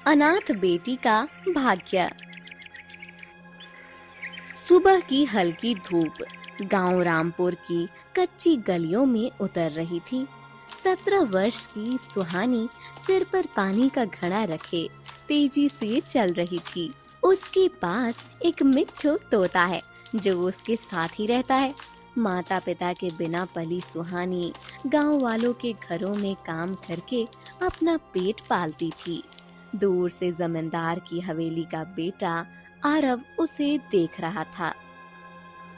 अनाथ बेटी का भाग्य। सुबह की हल्की धूप गांव रामपुर की कच्ची गलियों में उतर रही थी। 17 वर्ष की सुहानी सिर पर पानी का घड़ा रखे तेजी से चल रही थी। उसके पास एक मिट्ठू तोता है जो उसके साथ ही रहता है। माता पिता के बिना पली सुहानी गांव वालों के घरों में काम करके अपना पेट पालती थी। दूर से जमींदार की हवेली का बेटा आरव उसे देख रहा था।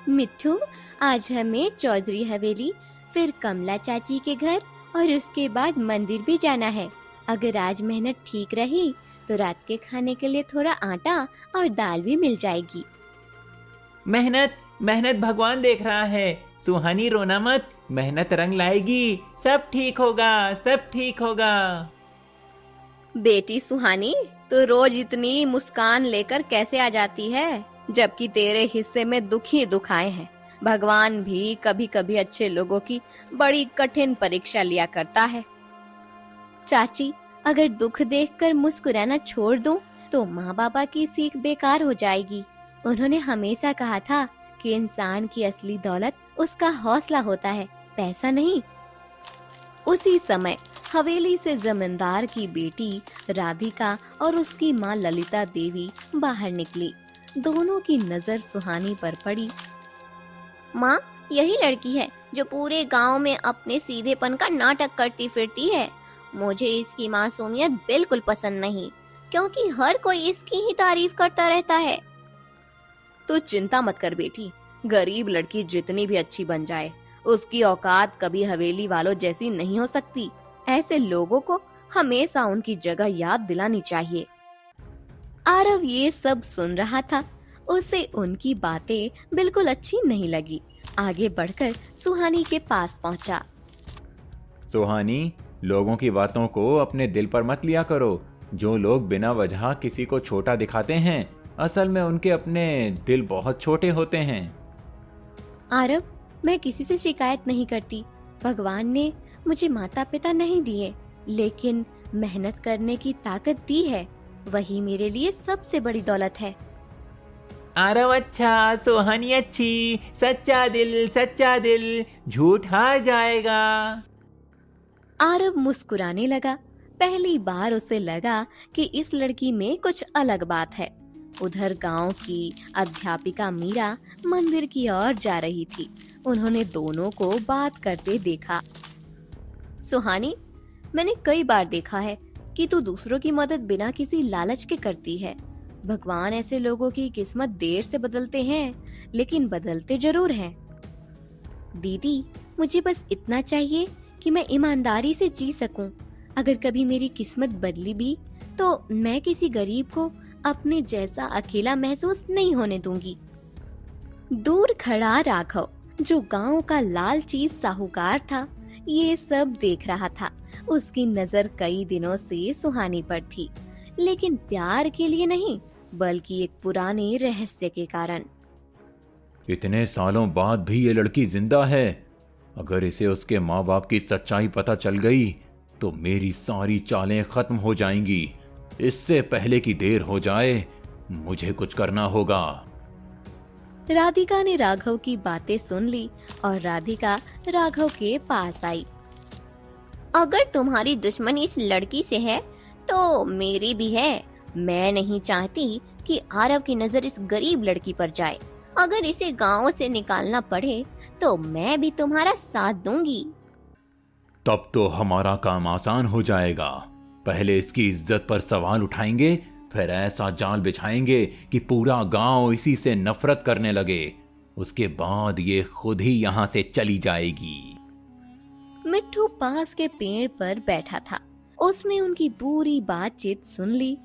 मिट्ठू, आज हमें चौधरी हवेली, फिर कमला चाची के घर और उसके बाद मंदिर भी जाना है। अगर आज मेहनत ठीक रही तो रात के खाने के लिए थोड़ा आटा और दाल भी मिल जाएगी। मेहनत मेहनत भगवान देख रहा है। सुहानी रोना मत, मेहनत रंग लाएगी। सब ठीक होगा, सब ठीक होगा। बेटी सुहानी, तो रोज इतनी मुस्कान लेकर कैसे आ जाती है, जबकि तेरे हिस्से में दुख ही दुख आए हैं। भगवान भी कभी कभी अच्छे लोगों की बड़ी कठिन परीक्षा लिया करता है। चाची, अगर दुख देखकर मुस्कुराना छोड़ दूं तो माँ बाबा की सीख बेकार हो जाएगी। उन्होंने हमेशा कहा था कि इंसान की असली दौलत उसका हौसला होता है, पैसा नहीं। उसी समय हवेली से जमींदार की बेटी राधिका और उसकी माँ ललिता देवी बाहर निकली। दोनों की नजर सुहानी पर पड़ी। माँ, यही लड़की है जो पूरे गांव में अपने सीधेपन का नाटक करती फिरती है। मुझे इसकी मासूमियत बिल्कुल पसंद नहीं, क्योंकि हर कोई इसकी ही तारीफ करता रहता है। तो चिंता मत कर बेटी, गरीब लड़की जितनी भी अच्छी बन जाए, उसकी औकात कभी हवेली वालों जैसी नहीं हो सकती। ऐसे लोगों को हमेशा उनकी जगह याद दिलानी चाहिए। आरव ये सब सुन रहा था। उसे उनकी बातें बिल्कुल अच्छी नहीं लगी। आगे बढ़कर सुहानी के पास पहुंचा। सुहानी, लोगों की बातों को अपने दिल पर मत लिया करो। जो लोग बिना वजह किसी को छोटा दिखाते हैं, असल में उनके अपने दिल बहुत छोटे होते हैं। आरव, मैं किसी से शिकायत नहीं करती। भगवान ने मुझे माता पिता नहीं दिए, लेकिन मेहनत करने की ताकत दी है। वही मेरे लिए सबसे बड़ी दौलत है। आरव अच्छा, सुहानी अच्छी, सच्चा दिल झूठ हार जाएगा। आरव मुस्कुराने लगा। पहली बार उसे लगा कि इस लड़की में कुछ अलग बात है। उधर गांव की अध्यापिका मीरा मंदिर की ओर जा रही थी। उन्होंने दोनों को बात करते देखा। सुहानी, मैंने कई बार देखा है कि तू दूसरों की मदद बिना किसी लालच के करती है। भगवान ऐसे लोगों की किस्मत देर से बदलते हैं, लेकिन बदलते जरूर हैं। दीदी, मुझे बस इतना चाहिए कि मैं ईमानदारी से जी सकूं। अगर कभी मेरी किस्मत बदली भी तो मैं किसी गरीब को अपने जैसा अकेला महसूस नहीं होने दूंगी। दूर खड़ा राघव, जो गांव का लालची साहूकार था, ये सब देख रहा था। उसकी नजर कई दिनों से सुहानी पर थी, लेकिन प्यार के लिए नहीं, बल्कि एक पुराने रहस्य के कारण। इतने सालों बाद भी ये लड़की जिंदा है। अगर इसे उसके माँ बाप की सच्चाई पता चल गई तो मेरी सारी चालें खत्म हो जाएंगी। इससे पहले कि देर हो जाए, मुझे कुछ करना होगा। राधिका ने राघव की बातें सुन ली और राधिका राघव के पास आई। अगर तुम्हारी दुश्मनी इस लड़की से है तो मेरी भी है। मैं नहीं चाहती कि आरव की नजर इस गरीब लड़की पर जाए। अगर इसे गांव से निकालना पड़े तो मैं भी तुम्हारा साथ दूंगी। तब तो हमारा काम आसान हो जाएगा। पहले इसकी इज्जत पर सवाल उठाएंगे, फिर ऐसा जाल बिछाएंगे कि पूरा गांव इसी से नफरत करने लगे। उसके बाद ये खुद ही यहाँ से चली जाएगी। मिट्ठू पास के पेड़ पर बैठा था। उसने उनकी पूरी बातचीत सुन ली।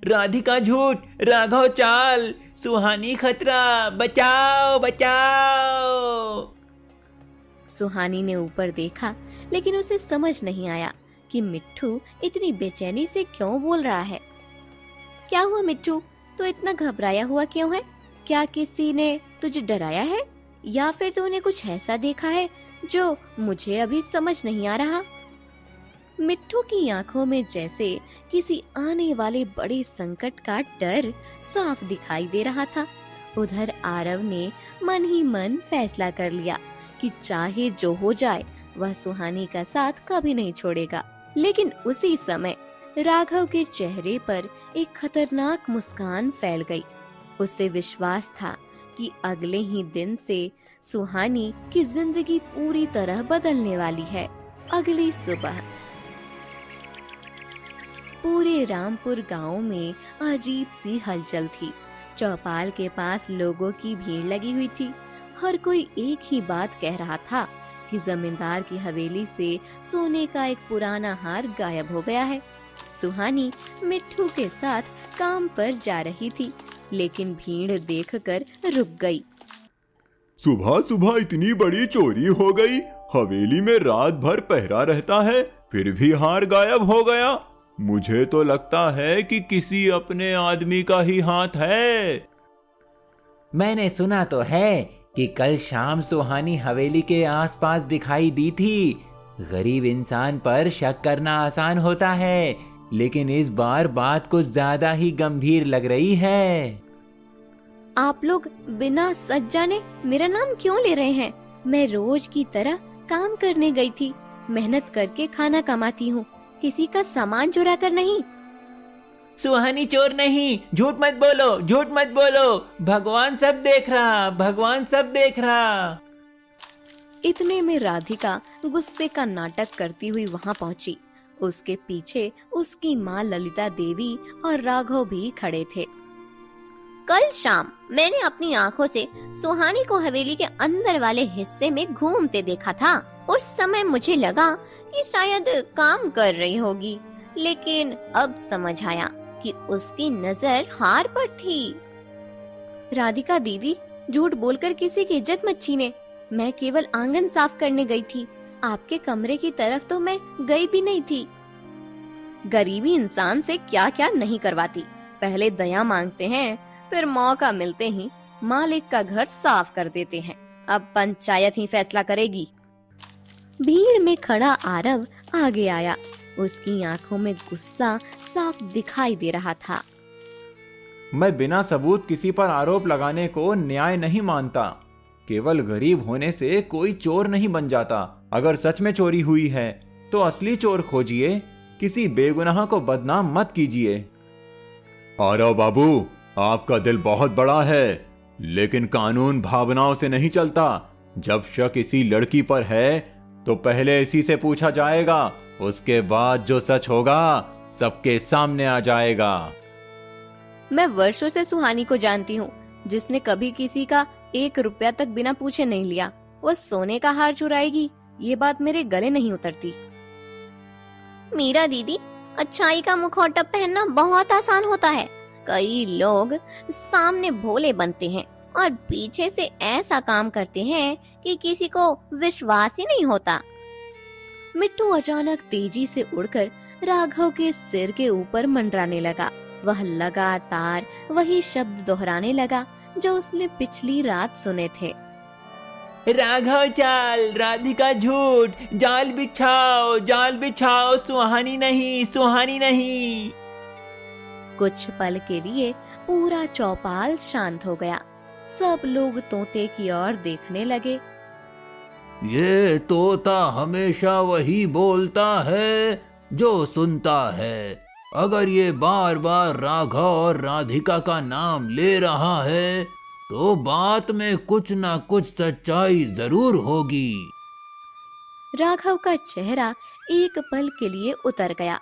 राधिका झूठ, राघव चाल, सुहानी खतरा, बचाओ बचाओ। सुहानी ने ऊपर देखा, लेकिन उसे समझ नहीं आया कि मिट्ठू इतनी बेचैनी से क्यों बोल रहा है। क्या हुआ मिट्ठू, तो इतना घबराया हुआ क्यों है? क्या किसी ने तुझे डराया है, या फिर तूने कुछ ऐसा देखा है जो मुझे अभी समझ नहीं आ रहा? मिट्ठू की आंखों में जैसे किसी आने वाले बड़े संकट का डर साफ दिखाई दे रहा था। उधर आरव ने मन ही मन फैसला कर लिया कि चाहे जो हो जाए वह सुहानी का साथ कभी नहीं छोड़ेगा। लेकिन उसी समय राघव के चेहरे पर एक खतरनाक मुस्कान फैल गई। उसे विश्वास था कि अगले ही दिन से सुहानी की जिंदगी पूरी तरह बदलने वाली है। अगली सुबह पूरे रामपुर गांव में अजीब सी हलचल थी। चौपाल के पास लोगों की भीड़ लगी हुई थी। हर कोई एक ही बात कह रहा था कि जमींदार की हवेली से सोने का एक पुराना हार गायब हो गया है। सुहानी मिट्ठू के साथ काम पर जा रही थी, लेकिन भीड़ देखकर रुक गई। सुबह सुबह इतनी बड़ी चोरी हो गई। हवेली में रात भर पहरा रहता है, फिर भी हार गायब हो गया। मुझे तो लगता है कि किसी अपने आदमी का ही हाथ है। मैंने सुना तो है कि कल शाम सुहानी हवेली के आसपास दिखाई दी थी। गरीब इंसान पर शक करना आसान होता है, लेकिन इस बार बात कुछ ज्यादा ही गंभीर लग रही है। आप लोग बिना सच जाने मेरा नाम क्यों ले रहे हैं? मैं रोज की तरह काम करने गई थी। मेहनत करके खाना कमाती हूँ, किसी का सामान चुरा कर नहीं। सुहानी चोर नहीं, झूठ मत बोलो, झूठ मत बोलो। भगवान सब देख रहा, भगवान सब देख रहा। इतने में राधिका गुस्से का नाटक करती हुई वहाँ पहुँची। उसके पीछे उसकी माँ ललिता देवी और राघव भी खड़े थे। कल शाम मैंने अपनी आंखों से सुहानी को हवेली के अंदर वाले हिस्से में घूमते देखा था। उस समय मुझे लगा कि शायद काम कर रही होगी, लेकिन अब समझ आया कि उसकी नजर हार पर थी। राधिका दीदी, झूठ बोलकर किसी की इज्जत मत छीने। मैं केवल आंगन साफ करने गई थी। आपके कमरे की तरफ तो मैं गई भी नहीं थी। गरीबी इंसान से क्या क्या नहीं करवाती। पहले दया मांगते हैं, फिर मौका मिलते ही मालिक का घर साफ कर देते हैं। अब पंचायत ही फैसला करेगी। भीड़ में खड़ा आरव आगे आया। उसकी आंखों में गुस्सा साफ दिखाई दे रहा था। मैं बिना सबूत किसी पर आरोप लगाने को न्याय नहीं मानता। केवल गरीब होने से कोई चोर नहीं बन जाता। अगर सच में चोरी हुई है तो असली चोर खोजिए, किसी बेगुनाह को बदनाम मत कीजिए। आरव बाबू, आपका दिल बहुत बड़ा है, लेकिन कानून भावनाओं से नहीं चलता। जब शक इसी लड़की पर है तो पहले इसी से पूछा जाएगा, उसके बाद जो सच होगा सबके सामने आ जाएगा। मैं वर्षों से सुहानी को जानती हूँ, जिसने कभी किसी का 1 रुपया तक बिना पूछे नहीं लिया। वो सोने का हार चुराएगी, ये बात मेरे गले नहीं उतरती। मीरा दीदी, अच्छाई का मुखौटा पहनना बहुत आसान होता है। कई लोग सामने भोले बनते हैं और पीछे से ऐसा काम करते हैं कि किसी को विश्वास ही नहीं होता। मिट्ठू अचानक तेजी से उड़कर राघव के सिर के ऊपर मंडराने लगा। वह लगातार वही शब्द दोहराने लगा जो उसने पिछली रात सुने थे। राघव चाल, राधिका झूठ, जाल बिछाओ, जाल बिछाओ, सुहानी नहीं, सुहानी नहीं। कुछ पल के लिए पूरा चौपाल शांत हो गया। सब लोग तोते की ओर देखने लगे। ये तोता हमेशा वही बोलता है जो सुनता है। अगर ये बार बार राघव और राधिका का नाम ले रहा है तो बात में कुछ ना कुछ सच्चाई जरूर होगी। राघव का चेहरा एक पल के लिए उतर गया,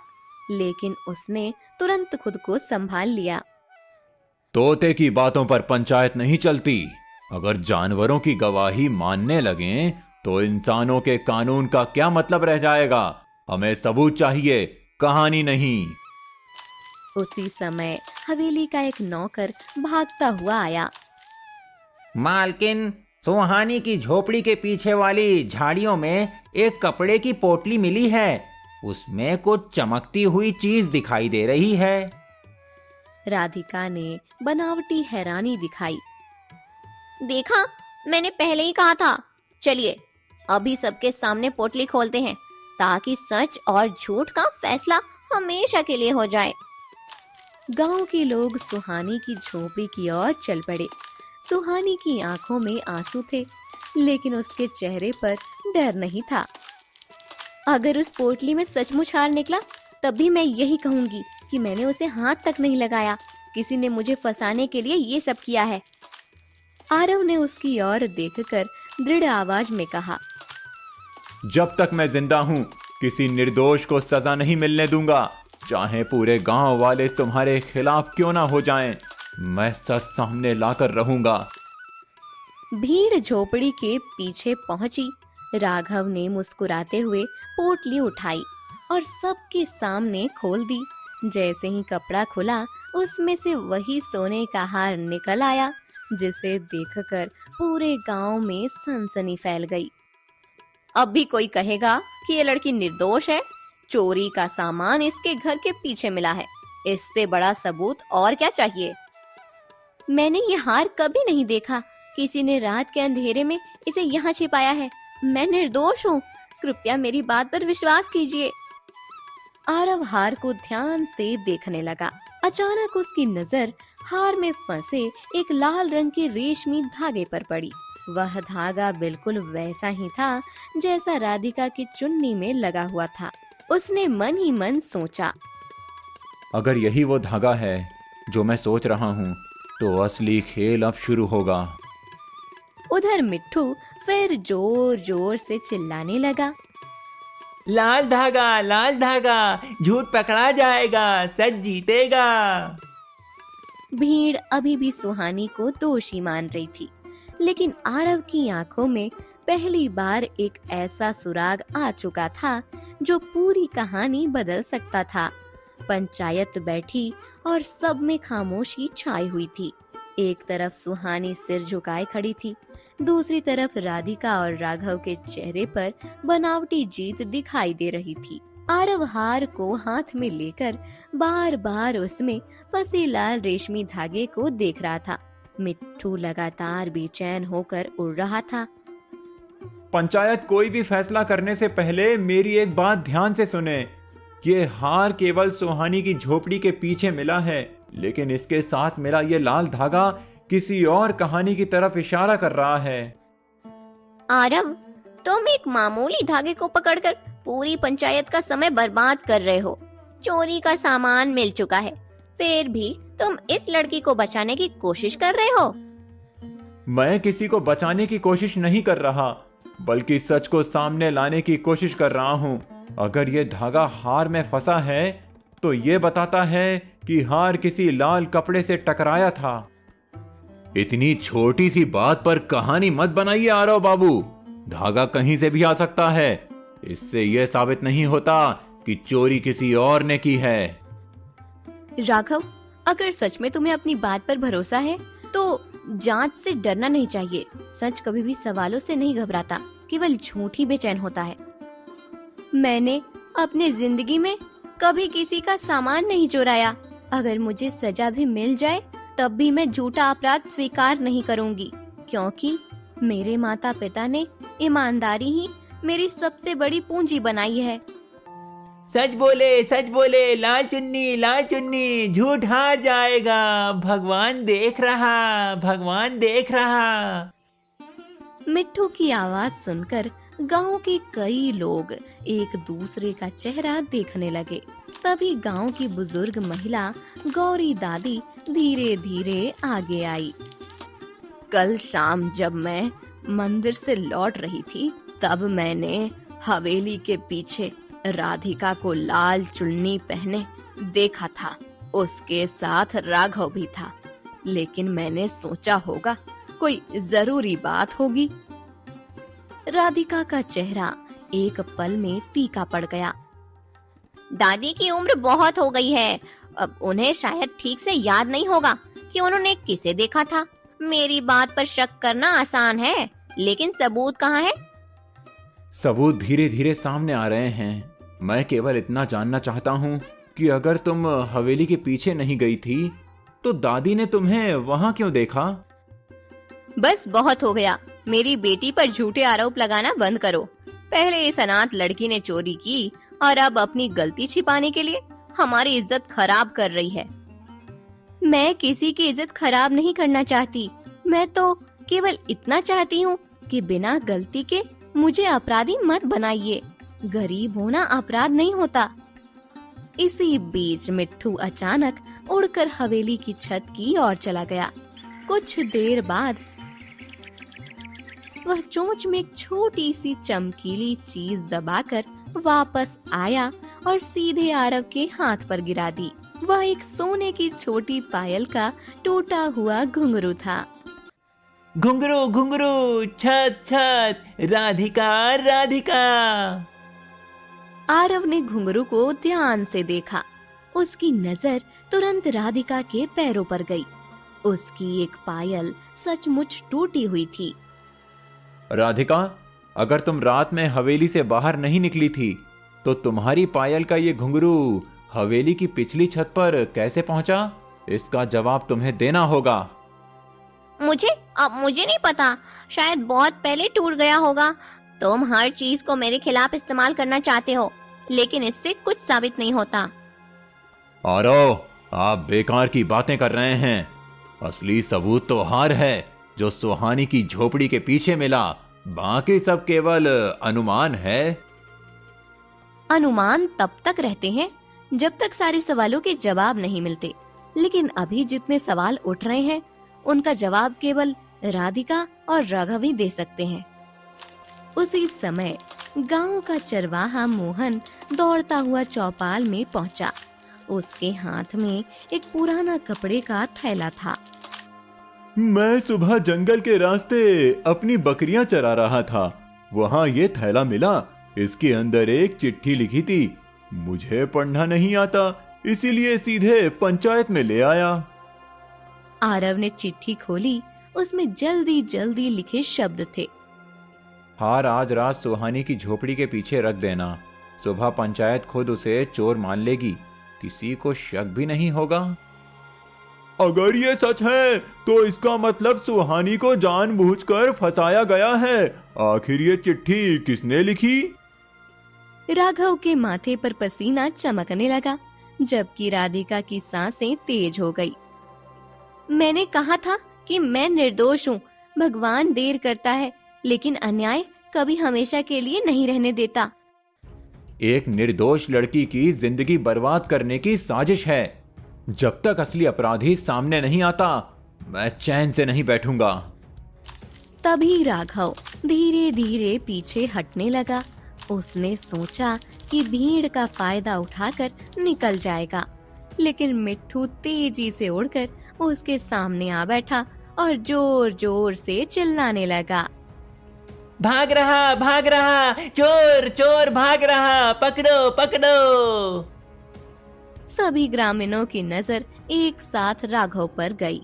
लेकिन उसने तुरंत खुद को संभाल लिया। तोते की बातों पर पंचायत नहीं चलती। अगर जानवरों की गवाही मानने लगें तो इंसानों के कानून का क्या मतलब रह जाएगा। हमें सबूत चाहिए, कहानी नहीं। उसी समय हवेली का एक नौकर भागता हुआ आया। मालकिन, सुहानी की झोपड़ी के पीछे वाली झाड़ियों में एक कपड़े की पोटली मिली है। उसमें कुछ चमकती हुई चीज दिखाई दे रही है। राधिका ने बनावटी हैरानी दिखाई। देखा, मैंने पहले ही कहा था। चलिए, अभी सबके सामने पोटली खोलते हैं। ताकि सच और झूठ का फैसला हमेशा के लिए हो जाए। गांव के लोग सुहानी की झोपड़ी की ओर चल पड़े। सुहानी की आंखों में आंसू थे, लेकिन उसके चेहरे पर डर नहीं था। अगर उस पोटली में सचमुच हार निकला, तब भी मैं यही कहूंगी कि मैंने उसे हाथ तक नहीं लगाया। किसी ने मुझे फंसाने के लिए ये सब किया है। आरव ने उसकी ओर देखकर दृढ़ आवाज में कहा, जब तक मैं जिंदा हूं किसी निर्दोष को सजा नहीं मिलने दूंगा, चाहे पूरे गांव वाले तुम्हारे खिलाफ क्यों ना हो जाएं, मैं सच सामने लाकर रहूंगा। भीड़ झोपड़ी के पीछे पहुंची। राघव ने मुस्कुराते हुए पोटली उठाई और सबके सामने खोल दी। जैसे ही कपड़ा खुला, उसमें से वही सोने का हार निकल आया, जिसे देखकर पूरे गांव में सनसनी फैल गई। अब भी कोई कहेगा कि ये लड़की निर्दोष है? चोरी का सामान इसके घर के पीछे मिला है, इससे बड़ा सबूत और क्या चाहिए? मैंने ये हार कभी नहीं देखा। किसी ने रात के अंधेरे में इसे यहाँ छिपाया है। मैं निर्दोष हूँ, कृपया मेरी बात पर विश्वास कीजिए। आरव हार को ध्यान से देखने लगा। अचानक उसकी नजर हार में फंसे एक लाल रंग के रेशमी धागे पर पड़ी। वह धागा बिल्कुल वैसा ही था जैसा राधिका की चुन्नी में लगा हुआ था। उसने मन ही मन सोचा, अगर यही वो धागा है जो मैं सोच रहा हूँ, तो असली खेल अब शुरू होगा। उधर मिट्ठू फिर जोर जोर से चिल्लाने लगा, लाल धागा, झूठ पकड़ा जाएगा, सच जीतेगा। भीड़ अभी भी सुहानी को दोषी मान रही थी, लेकिन आरव की आंखों में पहली बार एक ऐसा सुराग आ चुका था जो पूरी कहानी बदल सकता था। पंचायत बैठी और सब में खामोशी छाई हुई थी। एक तरफ सुहानी सिर झुकाए खड़ी थी, दूसरी तरफ राधिका और राघव के चेहरे पर बनावटी जीत दिखाई दे रही थी। आरव हार को हाथ में लेकर बार बार उसमें फंसे लाल रेशमी धागे को देख रहा था। मिट्ठू लगातार बेचैन होकर उड़ रहा था। पंचायत कोई भी फैसला करने से पहले मेरी एक बात ध्यान से सुने। ये हार केवल सुहानी की झोपड़ी के पीछे मिला है, लेकिन इसके साथ मिला ये लाल धागा किसी और कहानी की तरफ इशारा कर रहा है। आरव, तुम एक मामूली धागे को पकड़कर पूरी पंचायत का समय बर्बाद कर रहे हो। चोरी का सामान मिल चुका है, फिर भी तुम इस लड़की को बचाने की कोशिश कर रहे हो। मैं किसी को बचाने की कोशिश नहीं कर रहा, बल्कि सच को सामने लाने की कोशिश कर रहा हूँ। अगर ये धागा हार में फंसा है, तो ये बताता है कि हार किसी लाल कपड़े से टकराया था। इतनी छोटी सी बात पर कहानी मत बनाइए आरव बाबू। धागा कहीं से भी आ सकता है। इससे यह साबित नहीं होता कि चोरी किसी और ने की है। राघव, अगर सच में तुम्हें अपनी बात पर भरोसा है, तो जांच से डरना नहीं चाहिए। सच कभी भी सवालों से नहीं घबराता, केवल झूठ ही बेचैन होता है। मैंने अपनी जिंदगी में कभी किसी का सामान नहीं चुराया। अगर मुझे सजा भी मिल जाए, तब भी मैं झूठा अपराध स्वीकार नहीं करूंगी, क्योंकि मेरे माता पिता ने ईमानदारी ही मेरी सबसे बड़ी पूंजी बनाई है। सच बोले, लाल चुन्नी, झूठ हार जाएगा। भगवान देख रहा। मिट्ठू की आवाज सुनकर गांव के कई लोग एक दूसरे का चेहरा देखने लगे। तभी गांव की बुजुर्ग महिला गौरी दादी धीरे धीरे आगे आई। कल शाम जब मैं मंदिर से लौट रही थी, तब मैंने हवेली के पीछे राधिका को लाल चुन्नी पहने देखा था। उसके साथ राघव भी था, लेकिन मैंने सोचा होगा कोई जरूरी बात होगी। राधिका का चेहरा एक पल में फीका पड़ गया। दादी की उम्र बहुत हो गई है, अब उन्हें शायद ठीक से याद नहीं होगा कि उन्होंने किसे देखा था। मेरी बात पर शक करना आसान है, लेकिन सबूत कहाँ है? सबूत धीरे धीरे सामने आ रहे हैं। मैं केवल इतना जानना चाहता हूँ कि अगर तुम हवेली के पीछे नहीं गई थी, तो दादी ने तुम्हें वहां क्यों देखा? बस बहुत हो गया। मेरी बेटी पर झूठे आरोप लगाना बंद करो। पहले इस अनाथ लड़की ने चोरी की और अब अपनी गलती छिपाने के लिए हमारी इज्जत खराब कर रही है। मैं किसी की इज्जत खराब नहीं करना चाहती। मैं तो केवल इतना चाहती हूँ कि बिना गलती के मुझे अपराधी मत बनाइए। गरीब होना अपराध नहीं होता। इसी बीच मिट्ठू अचानक उड़कर हवेली की छत की ओर चला गया। कुछ देर बाद वह चोंच में एक छोटी सी चमकीली चीज दबाकर वापस आया और सीधे आरव के हाथ पर गिरा दी। वह एक सोने की छोटी पायल का टूटा हुआ घुंघरू था। घुंघरू घुंघरू, छत छत, राधिका राधिका। आरव ने घुंघरू को ध्यान से देखा। उसकी नजर तुरंत राधिका के पैरों पर गई। उसकी एक पायल सचमुच टूटी हुई थी। राधिका, अगर तुम रात में हवेली से बाहर नहीं निकली थी तो तुम्हारी पायल का ये घुंघरू हवेली की पिछली छत पर कैसे पहुंचा? इसका जवाब तुम्हें देना होगा। मुझे नहीं पता। शायद बहुत पहले टूट गया होगा। तुम हर चीज को मेरे खिलाफ इस्तेमाल करना चाहते हो, लेकिन इससे कुछ साबित नहीं होता। आरव, आप बेकार की बातें कर रहे हैं। असली सबूत तो हार है जो सुहानी की झोपड़ी के पीछे मिला। बाकी सब केवल अनुमान है। अनुमान तब तक रहते हैं जब तक सारे सवालों के जवाब नहीं मिलते, लेकिन अभी जितने सवाल उठ रहे हैं उनका जवाब केवल राधिका और राघव ही दे सकते हैं। उसी समय गांव का चरवाहा मोहन दौड़ता हुआ चौपाल में पहुंचा। उसके हाथ में एक पुराना कपड़े का थैला था। मैं सुबह जंगल के रास्ते अपनी बकरियां चरा रहा था। वहां ये थैला मिला। इसके अंदर एक चिट्ठी लिखी थी। मुझे पढ़ना नहीं आता, इसीलिए सीधे पंचायत में ले आया। आरव ने चिट्ठी खोली। उसमें जल्दी जल्दी लिखे शब्द थे। हार आज रात सुहानी की झोपड़ी के पीछे रख देना। सुबह पंचायत खुद उसे चोर मान लेगी। किसी को शक भी नहीं होगा। अगर ये सच है तो इसका मतलब सुहानी को जानबूझकर फंसाया गया है। आखिर ये चिट्ठी किसने लिखी? राघव के माथे पर पसीना चमकने लगा, जबकि राधिका की सांसें तेज हो गई। मैंने कहा था कि मैं निर्दोष हूँ। भगवान देर करता है, लेकिन अन्याय कभी हमेशा के लिए नहीं रहने देता। एक निर्दोष लड़की की जिंदगी बर्बाद करने की साजिश है। जब तक असली अपराधी सामने नहीं आता, मैं चैन से नहीं बैठूंगा। तभी राघव धीरे धीरे पीछे हटने लगा। उसने सोचा कि भीड़ का फायदा उठाकर निकल जाएगा, लेकिन मिट्ठू तेजी से उड़कर उसके सामने आ बैठा और जोर जोर से चिल्लाने लगा। भाग रहा, चोर चोर भाग रहा, पकड़ो पकड़ो। सभी ग्रामीणों की नजर एक साथ राघव पर गई।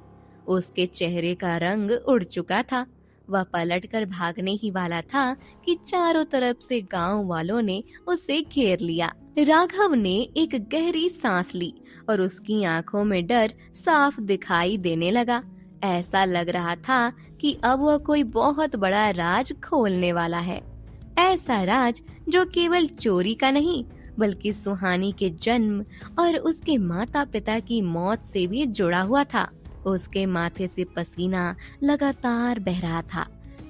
उसके चेहरे का रंग उड़ चुका था। वह पलटकर भागने ही वाला था कि चारों तरफ से गांव वालों ने उसे घेर लिया। राघव ने एक गहरी सांस ली और उसकी आंखों में डर साफ दिखाई देने लगा। ऐसा लग रहा था कि अब वह कोई बहुत बड़ा राज खोलने वाला है। ऐसा राज जो केवल चोरी का नहीं, बल्कि सुहानी के जन्म और उसके माता पिता की मौत से भी जुड़ा हुआ था। उसके माथे से पसीना लगातार बह रहा था।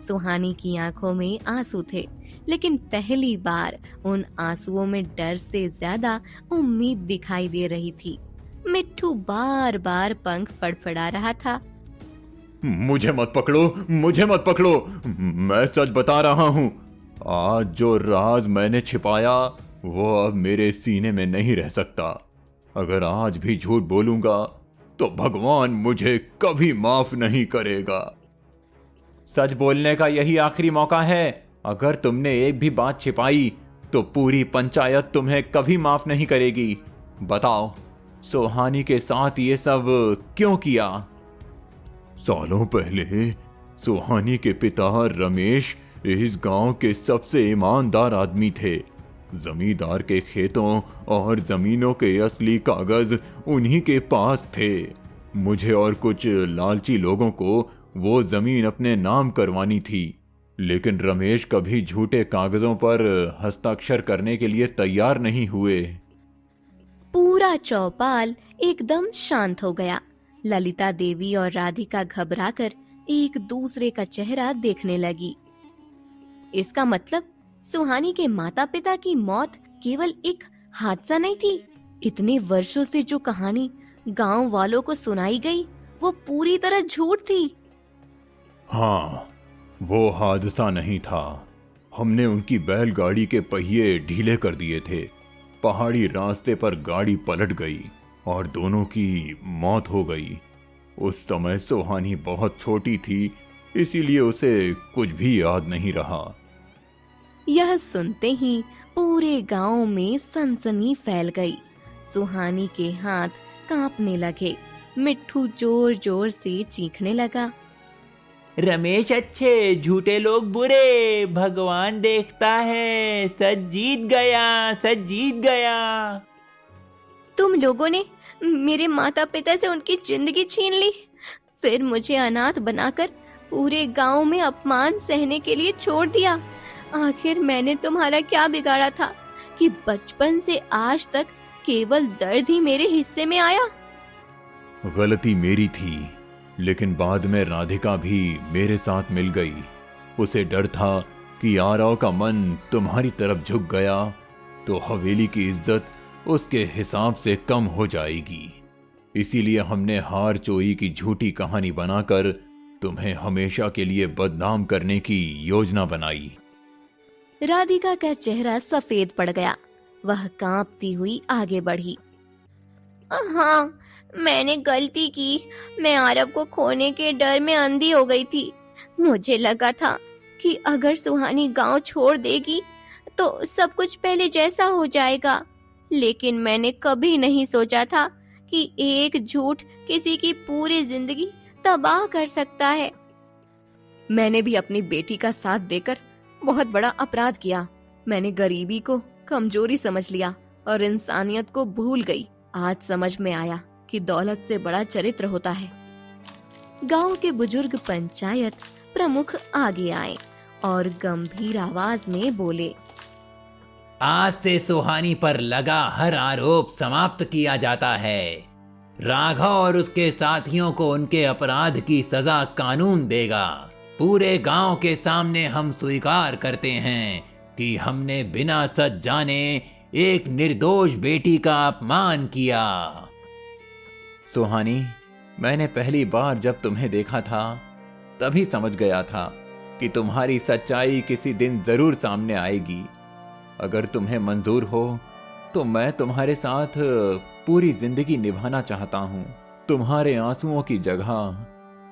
सुहानी की आंखों में आंसू थे, लेकिन पहली बार उन आंसुओं में डर से ज्यादा उम्मीद दिखाई दे रही थी। मिट्ठू बार बार पंख फड़फड़ा रहा था। मुझे मत पकड़ो, मैं सच बता रहा हूँ। आज जो राज मैंने छिपाया वो अब मेरे सीने में नहीं रह सकता। अगर आज भी झूठ बोलूंगा तो भगवान मुझे कभी माफ नहीं करेगा। सच बोलने का यही आखिरी मौका है। अगर तुमने एक भी बात छिपाई तो पूरी पंचायत तुम्हें कभी माफ नहीं करेगी। बताओ, सुहानी के साथ ये सब क्यों किया? सालों पहले सुहानी के पिता रमेश इस गांव के सबसे ईमानदार आदमी थे। जमींदार के खेतों और जमीनों के असली कागज उन्हीं के पास थे। मुझे और कुछ लालची लोगों को वो जमीन अपने नाम करवानी थी। लेकिन रमेश कभी झूठे कागजों पर हस्ताक्षर करने के लिए तैयार नहीं हुए। पूरा चौपाल एकदम शांत हो गया। ललिता देवी और राधिका घबराकर एक दूसरे का चेहरा देखने लगी। इसका मतलब सुहानी के माता पिता की मौत केवल एक हादसा नहीं थी। इतने वर्षों से जो कहानी गांव वालों को सुनाई गई वो पूरी तरह झूठ थी। हाँ, वो हादसा नहीं था। हमने उनकी बैलगाड़ी के पहिए ढीले कर दिए थे। पहाड़ी रास्ते पर गाड़ी पलट गई और दोनों की मौत हो गई। उस समय सुहानी बहुत छोटी थी, इसीलिए उसे कुछ भी याद नहीं रहा। यह सुनते ही पूरे गांव में सनसनी फैल गई। सुहानी के हाथ कांपने लगे। मिट्ठू जोर जोर से चीखने लगा। रमेश अच्छे, झूठे लोग बुरे, भगवान देखता है, सच जीत गया, सच जीत गया। तुम लोगों ने मेरे माता पिता से उनकी जिंदगी छीन ली, फिर मुझे अनाथ बनाकर पूरे गांव में अपमान सहने के लिए छोड़ दिया। आखिर मैंने तुम्हारा क्या बिगाड़ा था कि बचपन से आज तक केवल दर्द ही मेरे हिस्से में आया। गलती मेरी थी, लेकिन बाद में राधिका भी मेरे साथ मिल गई। उसे डर था कि आरव का मन तुम्हारी तरफ झुक गया तो हवेली की इज्जत उसके हिसाब से कम हो जाएगी। इसीलिए हमने हार चोरी की झूठी कहानी बनाकर तुम्हें हमेशा के लिए बदनाम करने की योजना बनाई। राधिका का चेहरा सफेद पड़ गया। वह कांपती हुई आगे बढ़ी। हाँ, मैंने गलती की। मैं आरव को खोने के डर में अंधी हो गई थी। मुझे लगा था कि अगर सुहानी गांव छोड़ देगी तो सब कुछ पहले जैसा हो जाएगा, लेकिन मैंने कभी नहीं सोचा था कि एक झूठ किसी की पूरी जिंदगी तबाह कर सकता है। मैंने भी अपनी बेटी का साथ देकर बहुत बड़ा अपराध किया। मैंने गरीबी को कमजोरी समझ लिया और इंसानियत को भूल गई। आज समझ में आया कि दौलत से बड़ा चरित्र होता है। गांव के बुजुर्ग पंचायत प्रमुख आगे आए और गंभीर आवाज में बोले। आज से सुहानी पर लगा हर आरोप समाप्त किया जाता है। राघव और उसके साथियों को उनके अपराध की सजा कानून देगा। पूरे गांव के सामने हम स्वीकार करते हैं कि हमने बिना सच जाने एक निर्दोष बेटी का अपमान किया। सुहानी, मैंने पहली बार जब तुम्हें देखा था तभी समझ गया था कि तुम्हारी सच्चाई किसी दिन जरूर सामने आएगी। अगर तुम्हें मंजूर हो तो मैं तुम्हारे साथ पूरी जिंदगी निभाना चाहता हूँ। तुम्हारे आंसुओं की जगह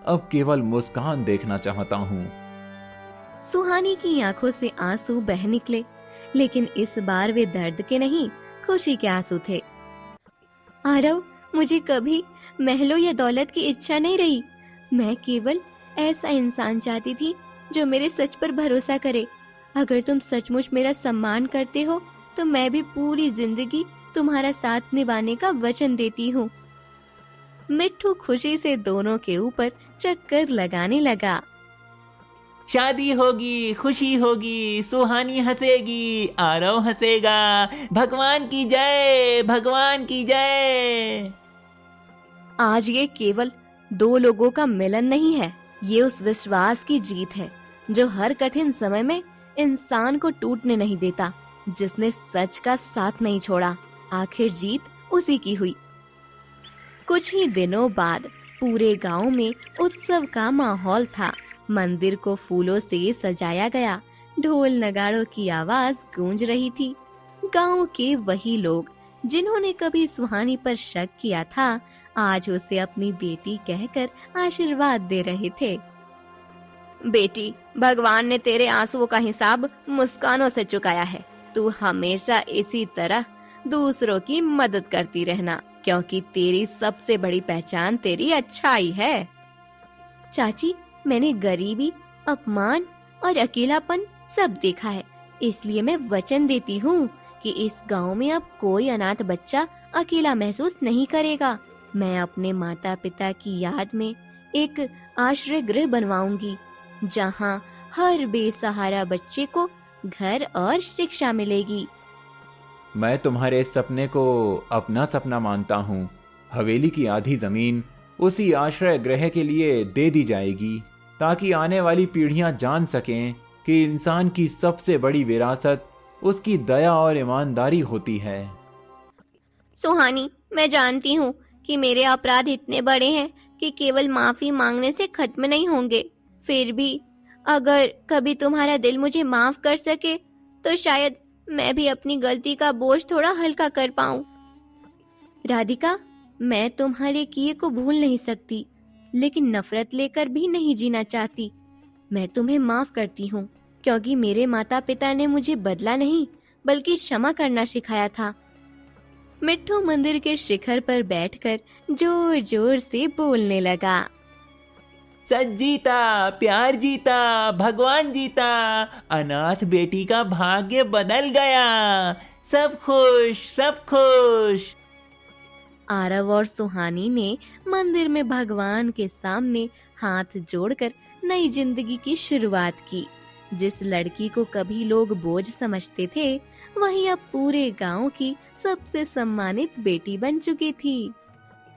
अब केवल मुस्कान देखना चाहता हूँ। सुहानी की आंखों से आंसू बह निकले, लेकिन इस बार वे दर्द के नहीं, खुशी के आंसू थे। आरव, मुझे कभी महलों या दौलत की इच्छा नहीं रही। मैं केवल ऐसा इंसान चाहती थी जो मेरे सच पर भरोसा करे। अगर तुम सचमुच मेरा सम्मान करते हो तो मैं भी पूरी जिंदगी तुम्हारा साथ निभाने का वचन देती हूँ। मिट्ठू खुशी से दोनों के ऊपर चक्कर लगाने लगा। शादी होगी, खुशी होगी, सुहानी हंसेगी, आरव हंसेगा। भगवान की जय, भगवान की जय। आज ये केवल दो लोगों का मिलन नहीं है, ये उस विश्वास की जीत है जो हर कठिन समय में इंसान को टूटने नहीं देता, जिसने सच का साथ नहीं छोड़ा। आखिर जीत उसी की हुई। कुछ ही दिनों बाद पूरे गांव में उत्सव का माहौल था। मंदिर को फूलों से सजाया गया। ढोल नगाड़ों की आवाज गूंज रही थी। गांव के वही लोग जिन्होंने कभी सुहानी पर शक किया था, आज उसे अपनी बेटी कहकर आशीर्वाद दे रहे थे। बेटी, भगवान ने तेरे आंसुओं का हिसाब मुस्कानों से चुकाया है। तू हमेशा इसी तरह दूसरों की मदद करती रहना, क्योंकि तेरी सबसे बड़ी पहचान तेरी अच्छाई है। चाची, मैंने गरीबी, अपमान और अकेलापन सब देखा है, इसलिए मैं वचन देती हूँ कि इस गांव में अब कोई अनाथ बच्चा अकेला महसूस नहीं करेगा। मैं अपने माता पिता की याद में एक आश्रय गृह बनवाऊंगी, जहाँ हर बेसहारा बच्चे को घर और शिक्षा मिलेगी। मैं तुम्हारे सपने को अपना सपना मानता हूँ। हवेली की आधी जमीन उसी आश्रय गृह के लिए दे दी जाएगी, ताकि आने वाली पीढ़ियां जान सकें कि इंसान की सबसे बड़ी विरासत उसकी दया और ईमानदारी होती है। सुहानी, मैं जानती हूँ कि मेरे अपराध इतने बड़े हैं कि केवल माफी मांगने से खत्म नहीं होंगे। फिर भी अगर कभी तुम्हारा दिल मुझे माफ कर सके तो शायद मैं भी अपनी गलती का बोझ थोड़ा हल्का कर पाऊं। राधिका, मैं तुम्हारे किए को भूल नहीं सकती, लेकिन नफरत लेकर भी नहीं जीना चाहती। मैं तुम्हें माफ करती हूँ, क्योंकि मेरे माता पिता ने मुझे बदला नहीं बल्कि क्षमा करना सिखाया था। मिट्ठू मंदिर के शिखर पर बैठकर जोर जोर से बोलने लगा। सच जीता, प्यार जीता, भगवान जीता, अनाथ बेटी का भाग्य बदल गया, सब खुश, सब खुश। आरव और सुहानी ने मंदिर में भगवान के सामने हाथ जोड़कर नई जिंदगी की शुरुआत की। जिस लड़की को कभी लोग बोझ समझते थे, वही अब पूरे गांव की सबसे सम्मानित बेटी बन चुकी थी।